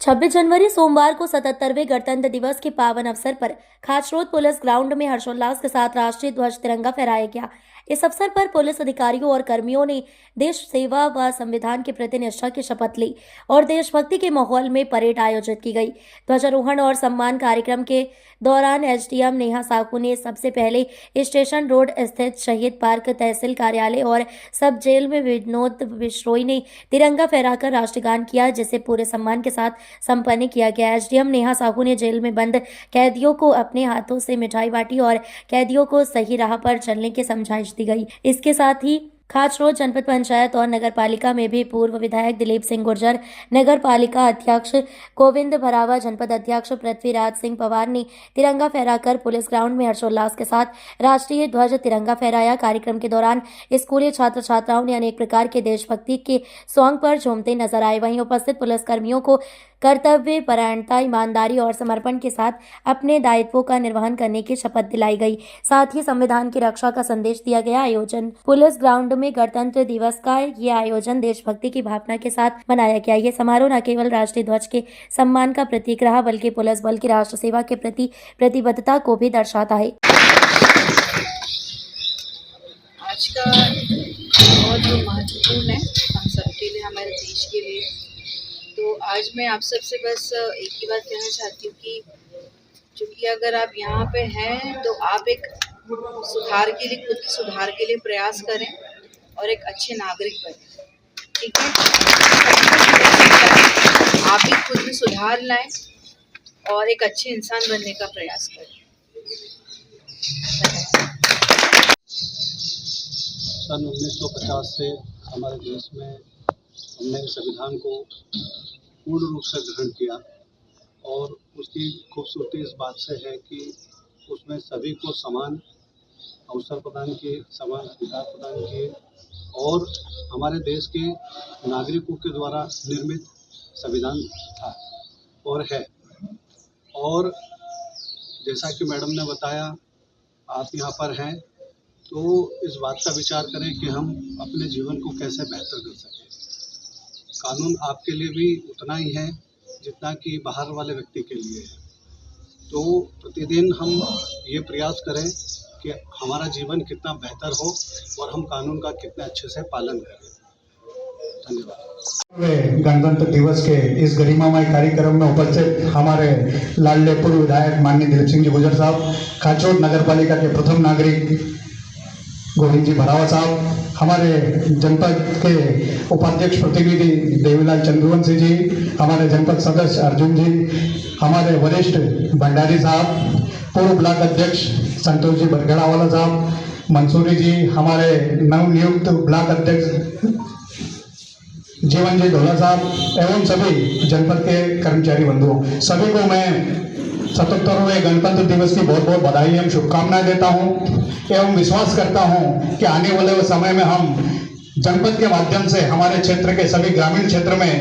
छब्बीस जनवरी सोमवार को 77वें गणतंत्र दिवस के पावन अवसर पर खाचरोद पुलिस ग्राउंड में हर्षोल्लास के साथ राष्ट्रीय ध्वज तिरंगा फहराया गया। इस अवसर पर पुलिस अधिकारियों और कर्मियों ने देश सेवा व संविधान के प्रति निष्ठा की शपथ ली और देशभक्ति के माहौल में परेड आयोजित की गई। ध्वजारोहण और सम्मान कार्यक्रम के दौरान एसडीएम नेहा साहू ने सबसे पहले स्टेशन रोड स्थित शहीद पार्क तहसील कार्यालय और सब जेल में विनोद बिश्रोई ने तिरंगा फहराकर राष्ट्रगान किया, जिसे पूरे सम्मान के साथ संपन्न किया गया। एसडीएम नेहा साहू ने जेल में बंद कैदियों को अपने हाथों से मिठाई बांटी और कैदियों को सही राह पर चलने की समझाइश दी गई। इसके साथ ही खाचरोद जनपद पंचायत और नगर पालिका में भी पूर्व विधायक दिलीप सिंह गुर्जर, नगर पालिका अध्यक्ष गोविंद भरावा, जनपद अध्यक्ष पृथ्वीराज सिंह पवार ने तिरंगा फहराकर पुलिस ग्राउंड में हर्षोल्लास के साथ राष्ट्रीय ध्वज तिरंगा फहराया। कार्यक्रम के दौरान स्कूली छात्र छात्राओं ने अनेक प्रकार के देशभक्ति के सॉन्ग पर झूमते नजर आए। वहीं उपस्थित पुलिसकर्मियों को कर्तव्य परायणता, ईमानदारी और समर्पण के साथ अपने दायित्वों का निर्वहन करने की शपथ दिलाई गई। साथ ही संविधान की रक्षा का संदेश दिया गया। आयोजन पुलिस ग्राउंड में गणतंत्र दिवस का ये आयोजन देशभक्ति की भावना के साथ मनाया गया। ये समारोह न केवल राष्ट्रीय ध्वज के सम्मान का प्रतीक रहा, बल्कि पुलिस बल की राष्ट्र सेवा के प्रति प्रतिबद्धता को भी दर्शाता है। आज का बहुत महत्वपूर्ण है हम सबके लिए, हमारे देश के लिए। तो आज मैं आप सबसे बस एक ही बात कहना चाहती हूँ कि चूँकि अगर आप यहाँ पे हैं तो आप एक सुधार के लिए, खुद के सुधार के लिए प्रयास करें और एक अच्छे नागरिक बने, ठीक है। आप भी खुद में सुधार लाएं और एक अच्छे इंसान बनने का प्रयास करें। सन 1950 से हमारे देश में हमने संविधान को पूर्ण रूप से ग्रहण किया और उसकी खूबसूरती इस बात से है कि उसमें सभी को समान अवसर प्रदान किए, समान अधिकार प्रदान किए और हमारे देश के नागरिकों के द्वारा निर्मित संविधान था और है। और जैसा कि मैडम ने बताया, आप यहाँ पर हैं तो इस बात का विचार करें कि हम अपने जीवन को कैसे बेहतर कर सकें। कानून आपके लिए भी उतना ही है जितना कि बाहर वाले व्यक्ति के लिए है। तो प्रतिदिन हम ये प्रयास करें कि हमारा जीवन कितना बेहतर हो और हम कानून का कितने अच्छे से पालन करें। धन्यवाद। गणतंत्र दिवस के इस गरिमामय कार्यक्रम में उपस्थित हमारे लाडले पूर्व विधायक माननीय दिलीप सिंह जी गुजर साहब, खाचोट नगर पालिका के प्रथम नागरिक गोविंद जी भरावा साहब, हमारे जनपद के उपाध्यक्ष प्रतिनिधि देवीलाल चंद्रवंशी जी, हमारे जनपद सदस्य अर्जुन जी, हमारे वरिष्ठ भंडारी साहब, पूर्व ब्लॉक अध्यक्ष संतोष जी बरगड़ावाला साहब, मंसूरी जी, हमारे नवनियुक्त ब्लॉक अध्यक्ष जीवन जी ढोला साहब एवं सभी जनपद के कर्मचारी बंधुओं, सभी को मैं 77वें गणतंत्र दिवस की बहुत बहुत बधाई एवं शुभकामनाएं देता हूं एवं विश्वास करता हूं कि आने वाले समय में हम जनपद के माध्यम से हमारे क्षेत्र के सभी ग्रामीण क्षेत्र में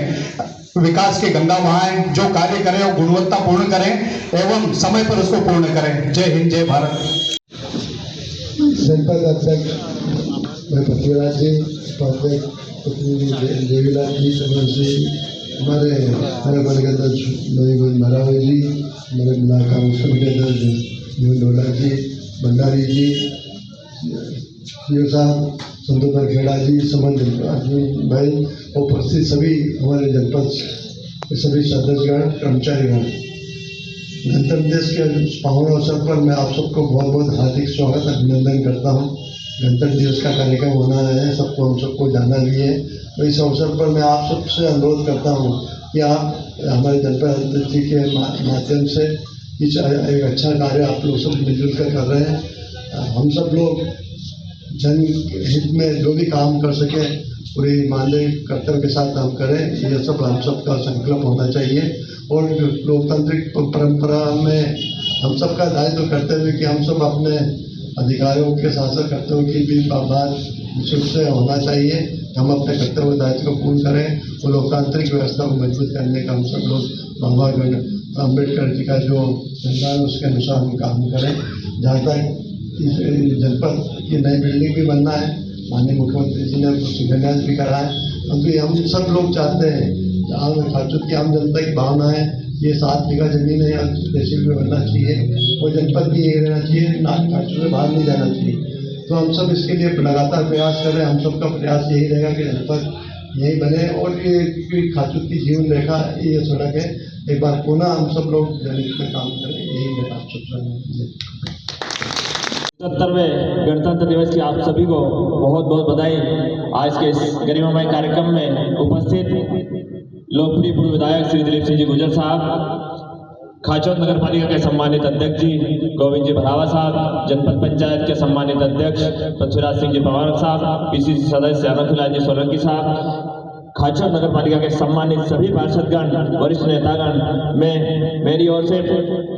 विकास की गंगा बहाएं, जो कार्य करें वो गुणवत्तापूर्ण करें एवं समय पर उसको पूर्ण करें। जय हिंद, जय भारत। जनपद अध्यक्ष पृथ्वीराज जी, उपाध्यक्ष देवीलाल जी चंद्रवंशी, हमारे पालिका अध्यक्ष गोविंद भरावा जी, हमारे ब्लॉक काउंसिल के अध्यक्ष जीवन ढोला जी, भंडारी जी, सीओ साहब संतोष बरखेड़ा जी, समझ अर्जुन भाई, उपस्थित सभी हमारे जनपद के सभी सदस्यगण, कर्मचारीगण, गणतंत्र दिवस के पावन अवसर पर मैं आप सबको बहुत बहुत हार्दिक स्वागत अभिनंदन करता हूँ। गणतंत्र दिवस का कार्यक्रम होना है, सबको हम सबको जाना भी है। तो इस अवसर पर मैं आप सबसे अनुरोध करता हूँ कि आप हमारे जनपद अध्यक्ष जी के माध्यम से एक अच्छा कार्य आप लोग सब मिलजुल कर रहे हैं। हम सब लोग जनहित में जो भी काम कर सके पूरी ईमानदारी कर्तव्य के साथ काम करें, ये सब हम सबका संकल्प होना चाहिए। और लोकतांत्रिक परंपरा में हम सबका दायित्व करते हुए कि हम सब अपने अधिकारियों के शासन कर्तव्यों की भी बात निश्चित से होना चाहिए। हम अपने कर्तव्य दायित्व को पूर्ण करें और लोकतांत्रिक व्यवस्था को मजबूत करने का हम सब लोग बाबा अम्बेडकर जी का जो संविधान उसके अनुसार हम काम करें। जहाँ तक इस जनपद की नई बिल्डिंग भी बनना है, माननीय मुख्यमंत्री जी ने शिलान्यास भी करा है, क्योंकि हम सब लोग चाहते हैं खाचोट की आम जनता की भावना है ये 7 बीघा जमीन है, तहसील में बनना चाहिए और जनपद भी यही रहना चाहिए, खाचोट से बाहर नहीं जाना चाहिए। तो हम सब इसके लिए लगातार प्रयास कर रहे हैं। हम सबका प्रयास यही रहेगा कि जनपद यही बने और ये खाचोट की जीवन रेखा ये सड़क है, एक बार पुनः हम सब लोग जनहित में काम करें, यही मेरा आप सब 77वें गणतंत्र दिवस की आप सभी को बहुत बहुत बधाई। आज के इस गरिमामय कार्यक्रम में उपस्थित लोकप्रिय पूर्व विधायक श्री दिलीप सिंह जी गुजर साहब, खाचोट नगर पालिका के सम्मानित अध्यक्ष जी गोविंद जी भरावा साहब, जनपद पंचायत के सम्मानित अध्यक्ष पृथ्वीराज सिंह जी पवार साहब, पीसीसी सदस्य अनंतलाल जी सोलंकी साहब, खाचोट नगर पालिका के सम्मानित सभी पार्षदगण, वरिष्ठ नेतागण, मैं मेरी ओर से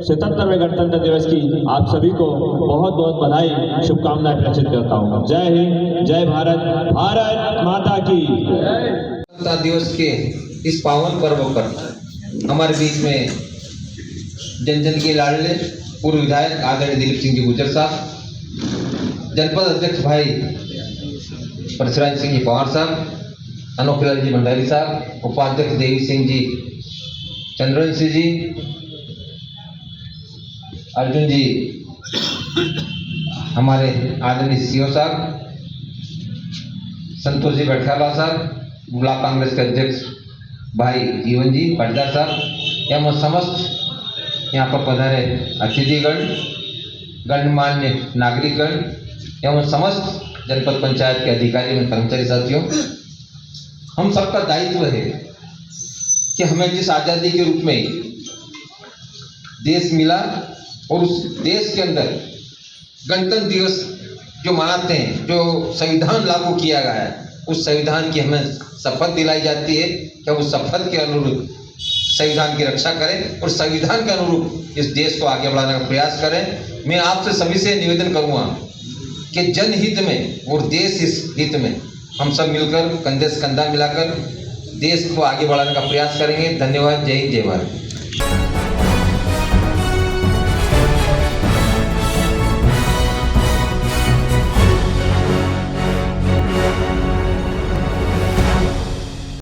77वें गणतंत्र दिवस की आप सभी को बहुत बहुत बधाई शुभकामनाएं प्रेषित करता हूँ। जय हिंद, जय भारत, भारत माता की। गणतंत्र दिवस के इस पावन पर्व पर हमारे बीच में जन जन के लाडले पूर्व विधायक आदरणीय दिलीप सिंह जी गुजर साहब, जनपद अध्यक्ष भाई पृथ्वीराज सिंह जी पवार साहब, अनोखीलाल जी भंडारी साहब, उपाध्यक्ष देवी सिंह जी चंद्रवंशी जी, अर्जुन जी, हमारे आदरणीय सीओ साहब, संतोष जी बरखेड़ा साहब, ब्लॉक कांग्रेस के अध्यक्ष भाई जीवन जी पटदार साहब एवं समस्त यहाँ पर पधारे अतिथिगण, गणमान्य नागरिकगण एवं समस्त जनपद पंचायत के अधिकारी एवं कर्मचारी साथियों, हम सबका दायित्व है कि हमें जिस आज़ादी के रूप में देश मिला और उस देश के अंदर गणतंत्र दिवस जो मनाते हैं, जो संविधान लागू किया गया है, उस संविधान की हमें शपथ दिलाई जाती है कि हम उस शपथ के अनुरूप संविधान की रक्षा करें और संविधान के अनुरूप इस देश को आगे बढ़ाने का प्रयास करें। मैं आपसे सभी से निवेदन करूंगा कि जनहित में और देश हित में हम सब मिलकर कंधे से कंधा मिलाकर देश को आगे बढ़ाने का प्रयास करेंगे। धन्यवाद। जय हिंद, जय भारत।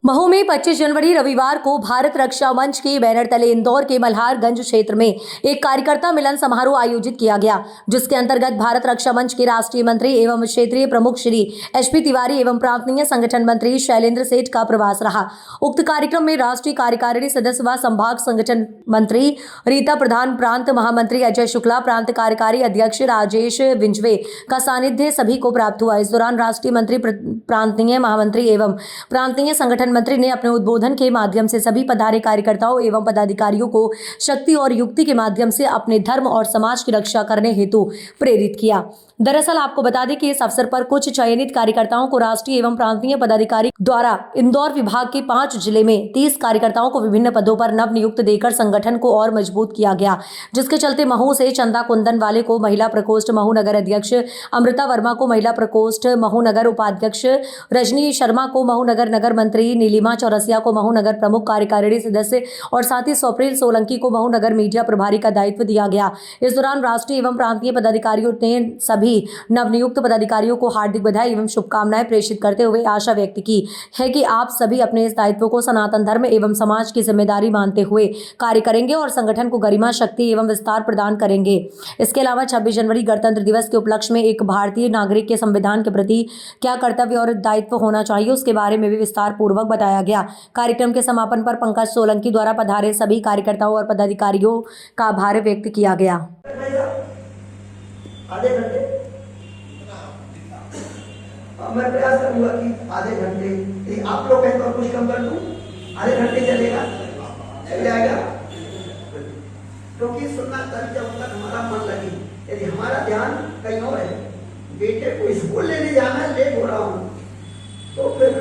महू में 25 जनवरी रविवार को भारत रक्षा मंच के बैनर तले इंदौर के मल्हारगंज क्षेत्र में एक कार्यकर्ता मिलन समारोह आयोजित किया गया, जिसके अंतर्गत भारत रक्षा मंच के राष्ट्रीय मंत्री एवं क्षेत्रीय प्रमुख श्री एचपी तिवारी एवं प्रांतीय संगठन मंत्री शैलेंद्र सेठ का प्रवास रहा। उक्त कार्यक्रम में राष्ट्रीय कार्यकारिणी सदस्य व संभाग संगठन मंत्री रीता प्रधान, प्रांत महामंत्री अजय शुक्ला, प्रांत कार्यकारी अध्यक्ष राजेश विंजवे का सानिध्य सभी को प्राप्त हुआ। इस दौरान राष्ट्रीय मंत्री, प्रांतीय महामंत्री एवं प्रांतीय संगठन मंत्री ने अपने उद्बोधन के माध्यम से सभी पधारे कार्यकर्ताओं एवं पदाधिकारियों को शक्ति और युक्ति के माध्यम से अपने धर्म और समाज की रक्षा करने हेतु प्रेरित किया। दरअसल आपको बता दें कि इस अवसर पर कुछ चयनित कार्यकर्ताओं को राष्ट्रीय एवं प्रांतीय पदाधिकारी द्वारा इंदौर विभाग के 5 जिले में 30 कार्यकर्ताओं को विभिन्न पदों पर नव नियुक्त देकर संगठन को और मजबूत किया गया, जिसके चलते महू से चंदा कुंदन वाले को महिला प्रकोष्ठ महू नगर अध्यक्ष, अमृता वर्मा को महिला प्रकोष्ठ महू नगर उपाध्यक्ष, रजनी शर्मा को महू नगर नगर मंत्री, नीलिमा चौरसिया को महू नगर प्रमुख कार्यकारिणी सदस्य और साथ ही स्वप्निल सोलंकी को महू नगर मीडिया प्रभारी का दायित्व दिया गया। इस दौरान राष्ट्रीय एवं प्रांतीय पदाधिकारियों ने सभी नवनियुक्त पदाधिकारियों को हार्दिक बधाई एवं शुभकामनाएं प्रेषित करते हुए आशा व्यक्त की है कि आप सभी अपने इस दायित्व को सनातन धर्म एवं समाज की जिम्मेदारी मानते हुए कार्य करेंगे और संगठन को गरिमा, शक्ति एवं विस्तार प्रदान करेंगे। इसके अलावा 26 जनवरी गणतंत्र दिवस के उपलक्ष्य में एक भारतीय नागरिक के संविधान के प्रति क्या कर्तव्य और दायित्व होना चाहिए, उसके बारे में भी विस्तार पूर्वक बताया गया। कार्यक्रम के समापन पर पंकज सोलंकी द्वारा पधारे सभी कार्यकर्ताओं और पदाधिकारियों का आभार व्यक्त किया गया। आधे घंटे मैं प्रयास करूंगा कि आधे घंटे आप लोग कहें तो कुछ कम कर दूं, आधे घंटे चलेगा, चल जाएगा, क्योंकि सुनना तब जब तक हमारा मन लगे। यदि हमारा ध्यान कहीं और है, बेटे को स्कूल लेने जाना है, लेट हो रहा हूँ, तो फिर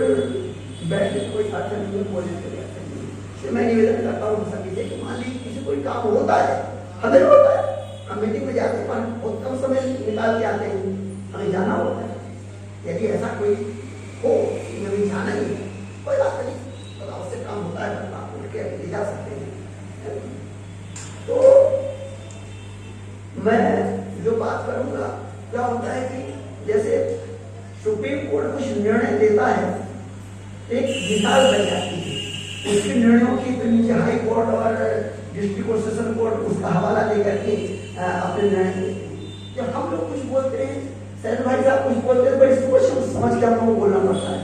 बैठ के कोई अर्थ नहीं बोले। मैं निवेदन करता हूँ सभी से कि मान लीजिए किसी कोई काम होता है, हमें होता है, हम मीटिंग में जाते हैं, बहुत कम समय निकाल के आते हैं, हमें जाना होता है। यदि ऐसा कोई हो कि जाना ही कोई बात नहीं, तो उससे काम होता है, आप उठ के ले जा सकते हैं। तो मैं जो बात करूंगा, क्या होता है कि जैसे सुप्रीम कोर्ट कुछ निर्णय देता है, एक मिसाल बन जाती है, उसके निर्णयों की तो नीचे हाई कोर्ट और डिस्ट्रिक्ट और सेशन कोर्ट उसका हवाला देकर के अपने निर्णय। जब हम लोग कुछ बोलते हैं, सैन भाई साहब कुछ बोलते हैं, बड़ी सोच समझ के हम लोगों को बोलना पड़ता है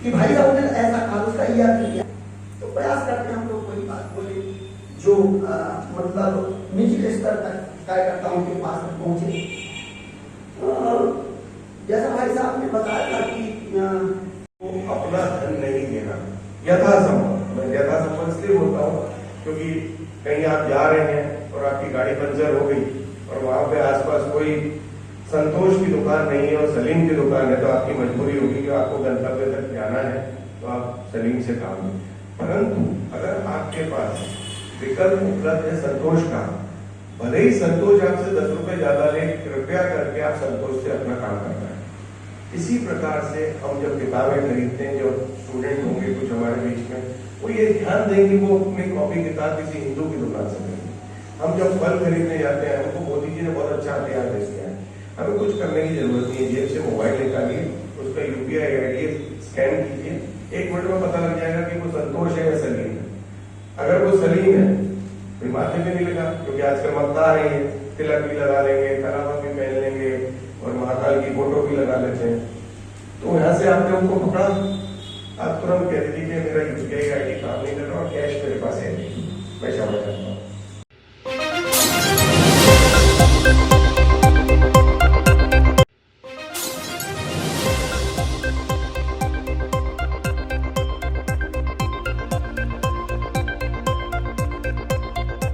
कि भाई साहब ने ऐसा कहा, उसका यह किया। तो प्रयास करते हैं हम लोग कोई बात बोले जो मतलब निचले स्तर तक कार्यकर्ताओं के पास पहुंचे। जैसा भाई साहब ने बताया था कि अपना धन नहीं देना यथासंभव। मैं यथासंभव इसलिए बोलता हूँ क्योंकि कहीं आप जा रहे हैं और आपकी गाड़ी पंचर हो गई और वहां पे आसपास कोई संतोष की दुकान नहीं है और सलीम की दुकान है, तो आपकी मजबूरी होगी कि आपको गंतव्य तक जाना है, तो आप सलीम से काम लें। परंतु अगर आपके पास विकल्प उपलब्ध है संतोष का, भले ही संतोष आपसे 10 रुपए ज्यादा ले, कृपया करके आप संतोष से अपना काम करना है। इसी प्रकार से हम जब किताबें खरीदते हैं, जो स्टूडेंट होंगे कुछ हमारे बीच में, वो ये ध्यान दें कि वो अपनी कॉपी किताब किसी हिंदू की दुकान से खरीदें। हम जब फल खरीदने जाते हैं, हमको मोदी जी ने बहुत अच्छा हथियार दे दिया है, हमें कुछ करने की जरूरत नहीं है। जेब से मोबाइल निकालिए, उसका UPI ID स्कैन कीजिए, 1 मिनट में पता लग जाएगा कि वो संतोष है या सलीम है। अगर वो सलीम है फिर माथे में नहीं लगा, क्योंकि आजकल मक्का आ रही है, तिलक भी लगा लेंगे, कलावा भी पहन लेंगे और महाकाल की फोटो भी लगा लेते हैं। तो यहाँ से आपने उनको पकड़ा, आप तुरंत कह दीजिए कि मेरा UPI ID काम नहीं कर रहा और कैश मेरे पास है, मैं क्षमा चाहता हूँ।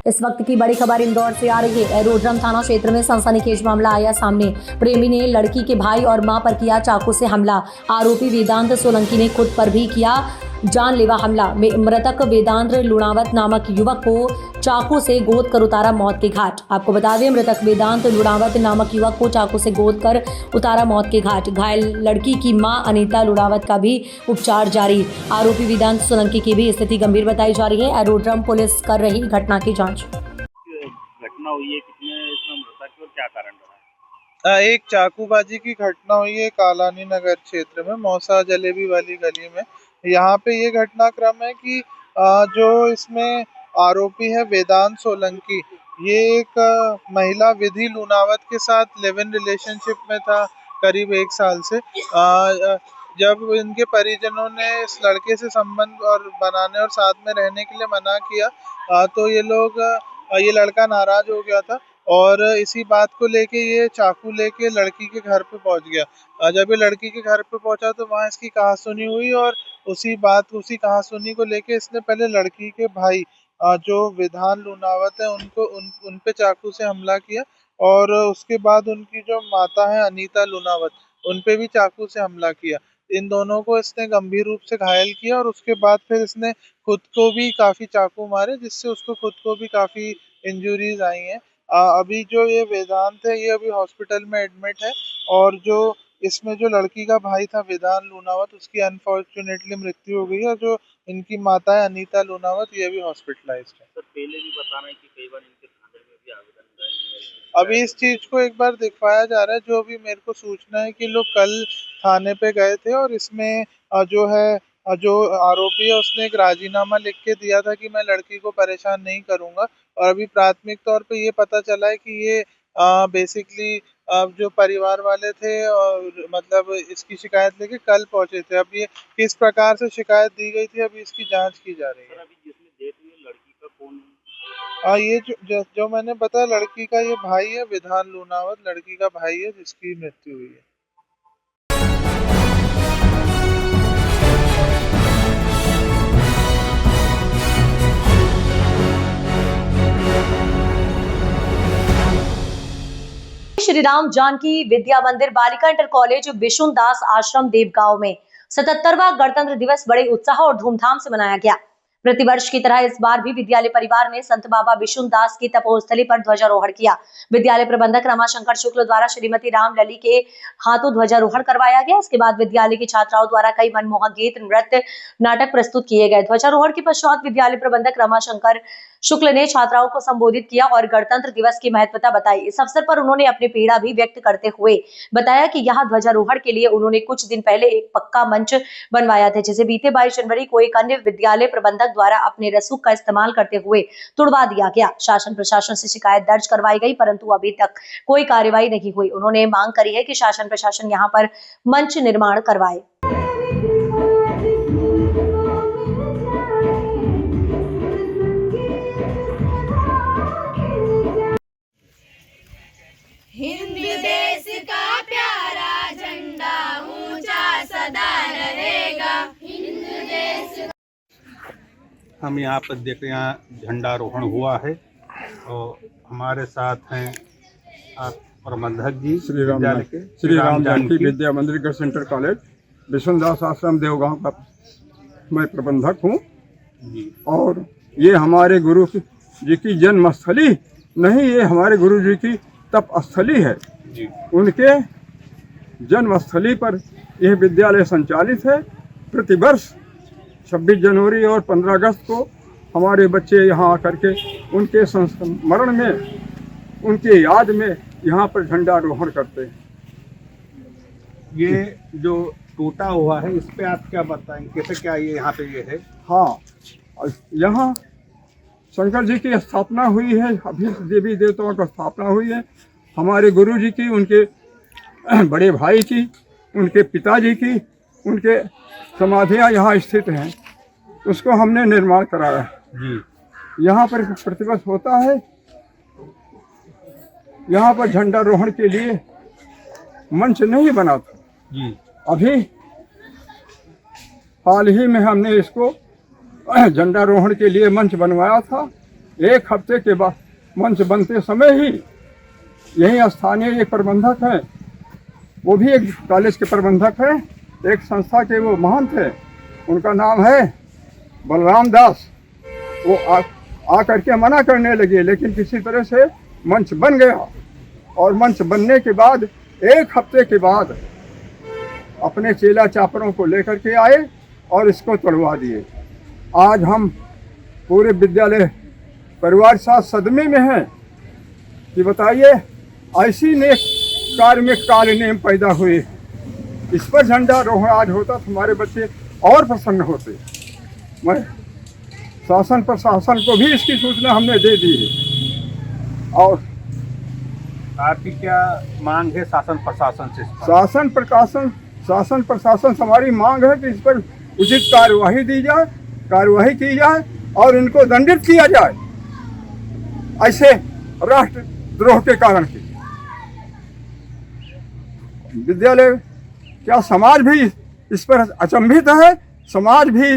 इस वक्त की बड़ी खबर इंदौर से आ रही है। एरोड्रम थाना क्षेत्र में सनसनीखेज मामला आया सामने। प्रेमी ने लड़की के भाई और मां पर किया चाकू से हमला। आरोपी वेदांत सोलंकी ने खुद पर भी किया जानलेवा हमला। मृतक वेदांत लुणावत नामक युवक को चाकू से गोद कर उतारा मौत के घाट। आपको बता दें, मृतक वेदांत लुणावत नामक युवक को चाकू से गोद कर उतारा मौत के घाट। घायल लड़की की मां अनीता लुणावत का भी उपचार जारी। आरोपी वेदांत सोलंकी की भी स्थिति गंभीर बताई जा रही है। एरोड्रम पुलिस कर रही घटना की जाँच। घटना हुई है, कितने इसमें मृतक और क्या कारण रहा? एक चाकूबाजी की घटना हुई है कालानी नगर क्षेत्र में, मौसा जलेबी वाली गली में, यहाँ पे ये घटनाक्रम है कि जो इसमें आरोपी है वेदांत सोलंकी, ये एक महिला विधि लूनावत के साथ लिव इन रिलेशनशिप में था करीब 1 साल से। जब इनके परिजनों ने इस लड़के से संबंध और बनाने और साथ में रहने के लिए मना किया तो ये लड़का नाराज हो गया था और इसी बात को लेके ये चाकू लेके लड़की के घर पे पहुंच गया। जब ये लड़की के घर पे पहुंचा तो वहां इसकी कहासुनी हुई और उसी कहासुनी को लेके इसने पहले लड़की के भाई जो विधान लूनावत है उन पे चाकू से हमला किया और उसके बाद उनकी जो माता है अनीता लूनावत, उन पे भी चाकू से हमला किया। इन दोनों को इसने गंभीर रूप से घायल किया और उसके बाद फिर इसने खुद को भी काफी चाकू मारे, जिससे उसको खुद को भी काफी इंजरीज आई हैं। अभी जो ये वेदांत है ये अभी हॉस्पिटल में एडमिट है और जो इसमें जो लड़की का भाई था विधान लूनावत, उसकी अनफॉर्चुनेटली मृत्यु हो गई है। जो इनकी माता है अनीता लूनावत, ये भी हॉस्पिटलाइज्ड है। सर पहले भी बता रहे हैं कि कई बार इनके थाने में भी आवेदन गए हैं। अभी इस चीज को एक बार दिखवाया जा रहा है। जो भी मेरे को सूचना है कि लोग कल थाने पे गए थे और इसमें जो है जो आरोपी है उसने एक राजीनामा लिख के दिया था कि मैं लड़की को परेशान नहीं करूंगा। और अभी प्राथमिक तौर पे ये पता चला है कि ये बेसिकली जो परिवार वाले थे और मतलब इसकी शिकायत लेके कल पहुंचे थे। अब ये किस प्रकार से शिकायत दी गई थी अभी इसकी जांच की जा रही है। अभी जिसने डेथ हुई है लड़की का कौन है? ये जो मैंने बताया लड़की का ये भाई है विधान लूनावत, लड़की का भाई है जिसकी मृत्यु हुई है। श्री राम जानकी विद्या मंदिर बालिका इंटर कॉलेज बिशुन दास आश्रम देवगांव में 77वां गणतंत्र दिवस बड़े उत्साह और धूमधाम से मनाया गया। प्रतिवर्ष की तरह इस बार भी विद्यालय परिवार ने संत बाबा बिशुन दास की तपोस्थली पर ध्वजारोहण किया। विद्यालय प्रबंधक रमाशंकर शुक्ल द्वारा श्रीमती राम लली के हाथों ध्वजारोहण करवाया गया। इसके बाद विद्यालय की छात्राओं द्वारा कई मनमोहक गीत, नृत्य, नाटक प्रस्तुत किए गए। ध्वजारोहण के पश्चात विद्यालय प्रबंधक रमाशंकर शुक्ल ने छात्राओं को संबोधित किया और गणतंत्र दिवस की महत्वता बताई। इस अवसर पर उन्होंने अपनी पीड़ा भी व्यक्त करते हुए बताया कि यहाँ ध्वजारोहण के लिए उन्होंने कुछ दिन पहले एक पक्का मंच बनवाया था, जिसे बीते 22 जनवरी को एक अन्य विद्यालय प्रबंधक द्वारा अपने रसूख का इस्तेमाल करते हुए तुड़वा दिया गया। शासन प्रशासन से शिकायत दर्ज करवाई गई, परंतु अभी तक कोई कार्रवाई नहीं हुई। उन्होंने मांग करी है कि शासन प्रशासन यहाँ पर मंच निर्माण करवाए। हिंद देश का प्यारा झंडा ऊंचा सदा रहेगा। हिंद देश। हम यहाँ पर देख रहे हैं झंडारोहण हुआ है और हमारे साथ हैं आप प्रबंधक जी श्री राम जानकी विद्या मंदिर गर्ल्स सेंटर कॉलेज बिशुन दास आश्रम देवगांव का मैं प्रबंधक हूँ। और ये हमारे गुरु जी की जन्मस्थली नहीं, ये हमारे गुरु जी की तप स्थली है। उनके जन्मस्थली पर यह विद्यालय संचालित है। प्रतिवर्ष 26 जनवरी और 15 अगस्त को हमारे बच्चे यहाँ आकर के उनके संस्मरण में, उनके याद में यहाँ पर झंडारोहण करते हैं। ये जो टूटा हुआ है इस पे आप क्या बताएंगे, कैसे क्या ये यहाँ पे ये है? हाँ, यहाँ शंकर जी की स्थापना हुई है, अभी देवी देवताओं की स्थापना हुई है। हमारे गुरु जी की, उनके बड़े भाई की, उनके पिताजी की, उनके समाधियाँ यहाँ स्थित हैं। उसको हमने निर्माण कराया जी। यहाँ पर प्रतिवर्ष होता है। यहाँ पर झंडारोहण के लिए मंच नहीं बना था जी। अभी हाल ही में हमने इसको झंडारोहण के लिए मंच बनवाया था। 1 हफ्ते के बाद मंच बनते समय ही यही स्थानीय एक प्रबंधक हैं, वो भी एक कॉलेज के प्रबंधक हैं, एक संस्था के वो महंत हैं, उनका नाम है बलराम दास। वो आ करके मना करने लगे, लेकिन किसी तरह से मंच बन गया। और मंच बनने के बाद 1 हफ्ते के बाद अपने चेला चापरों को लेकर के आए और इसको तोड़वा दिए। आज हम पूरे विद्यालय परिवार साथ सदमे में हैं कि बताइए ऐसी नेक कार्य में काल नेम पैदा हुए। इस पर झंडारोहण आज होता तो हमारे बच्चे और प्रसन्न होते। मैं शासन प्रशासन को भी इसकी सूचना हमने दे दी है। और आपकी क्या मांग है शासन प्रशासन से? शासन प्रशासन से हमारी मांग है कि इस पर उचित कार्यवाही की जाए और इनको दंडित किया जाए ऐसे राष्ट्रद्रोह के कारण की। विद्यालय क्या समाज भी इस पर अचंभित है, समाज भी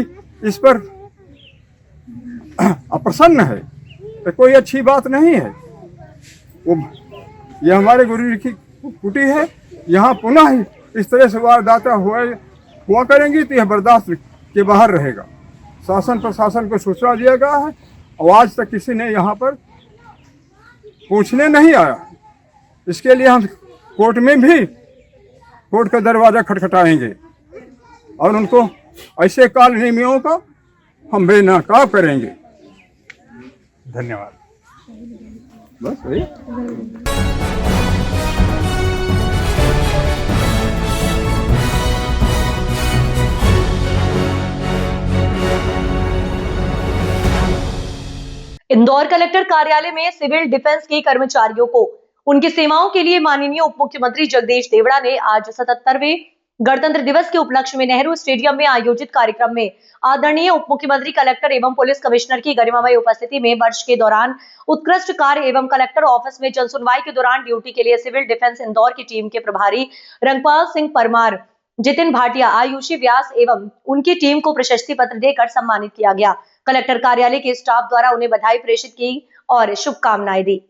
इस पर अप्रसन्न है, तो कोई अच्छी बात नहीं है। ये हमारे गुरु जी की कुटी है, यहाँ पुनः इस तरह से वारदातें हुआ करेंगी तो यह बर्दाश्त के बाहर रहेगा। शासन प्रशासन को सूचना दिया गया है और आज तक किसी ने यहाँ पर पूछने नहीं आया। इसके लिए हम कोर्ट का दरवाजा खटखटाएंगे और उनको ऐसे काल नियमों का हम बेनकाब करेंगे। धन्यवाद। बस वही। इंदौर कलेक्टर कार्यालय में सिविल डिफेंस के कर्मचारियों को उनकी सेवाओं के लिए माननीय उप मुख्यमंत्री जगदीश देवड़ा ने आज 77वें गणतंत्र दिवस के उपलक्ष्य में नेहरू स्टेडियम में आयोजित कार्यक्रम में आदरणीय उप मुख्यमंत्री कलेक्टर एवं पुलिस कमिश्नर की गरिमामय उपस्थिति में वर्ष के दौरान उत्कृष्ट कार्य एवं कलेक्टर ऑफिस में जनसुनवाई के दौरान ड्यूटी के लिए सिविल डिफेंस इंदौर की टीम के प्रभारी रंगपाल सिंह परमार, जितिन भाटिया, आयुषी व्यास एवं उनकी टीम को प्रशस्ति पत्र देकर सम्मानित किया गया। कलेक्टर कार्यालय के स्टाफ द्वारा उन्हें बधाई प्रेषित की और शुभकामनाएं दी।